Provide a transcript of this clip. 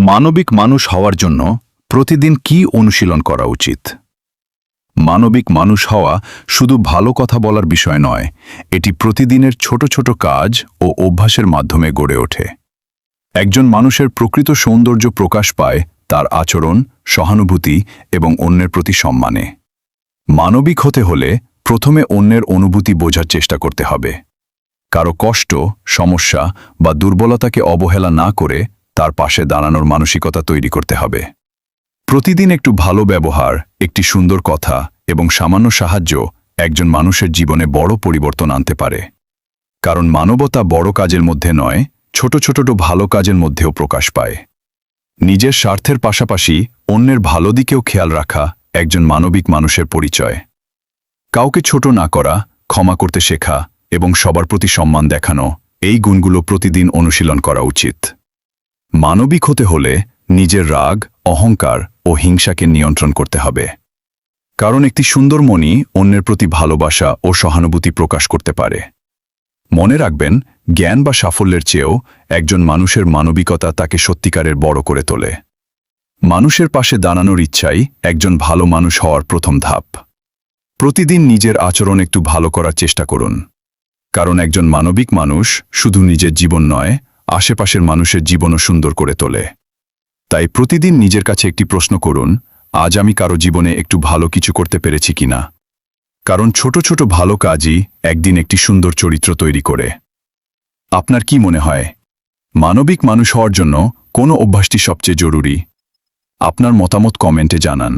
মানবিক মানুষ হওয়ার জন্য প্রতিদিন কি অনুশীলন করা উচিত? মানবিক মানুষ হওয়া শুধু ভালো কথা বলার বিষয় নয়, এটি প্রতিদিনের ছোট ছোট কাজ ও অভ্যাসের মাধ্যমে গড়ে ওঠে। একজন মানুষের প্রকৃত সৌন্দর্য প্রকাশ পায় তার আচরণ, সহানুভূতি এবং অন্যের প্রতি সম্মানে। মানবিক হতে হলে প্রথমে অন্যের অনুভূতি বোঝার চেষ্টা করতে হবে। কারো কষ্ট, সমস্যা বা দুর্বলতাকে অবহেলা না করে তার পাশে দাঁড়ানোর মানসিকতা তৈরি করতে হবে। প্রতিদিন একটু ভালো ব্যবহার, একটি সুন্দর কথা এবং সামান্য সাহায্য একজন মানুষের জীবনে বড় পরিবর্তন আনতে পারে। কারণ মানবতা বড় কাজের মধ্যে নয়, ছোট ছোট ভালো কাজের মধ্যেও প্রকাশ পায়। নিজের স্বার্থের পাশাপাশি অন্যের ভালো দিকেও খেয়াল রাখা একজন মানবিক মানুষের পরিচয়। কাউকে ছোট না করা, ক্ষমা করতে শেখা এবং সবার প্রতি সম্মান দেখানো, এই গুণগুলো প্রতিদিন অনুশীলন করা উচিত। মানবিক হতে হলে নিজের রাগ, অহংকার ও হিংসাকে নিয়ন্ত্রণ করতে হবে। কারণ একটি সুন্দর মনই অন্যের প্রতি ভালোবাসা ও সহানুভূতি প্রকাশ করতে পারে। মনে রাখবেন, জ্ঞান বা সাফল্যের চেয়েও একজন মানুষের মানবিকতা তাকে সত্যিকারের বড় করে তোলে। মানুষের পাশে দাঁড়ানোর ইচ্ছাই একজন ভালো মানুষ হওয়ার প্রথম ধাপ। প্রতিদিন নিজের আচরণ একটু ভালো করার চেষ্টা করুন। কারণ একজন মানবিক মানুষ শুধু নিজের জীবন নয়, আশেপাশের মানুষের জীবনও সুন্দর করে তোলে। তাই প্রতিদিন নিজের কাছে একটি প্রশ্ন করুন, আজ আমি কারো জীবনে একটু ভালো কিছু করতে পেরেছি কিনা? কারণ ছোট ছোট ভালো কাজই একদিন একটি সুন্দর চরিত্র তৈরি করে। আপনার কি মনে হয়, মানবিক মানুষ হওয়ার জন্য কোন অভ্যাসটি সবচেয়ে জরুরি? আপনার মতামত কমেন্টে জানান।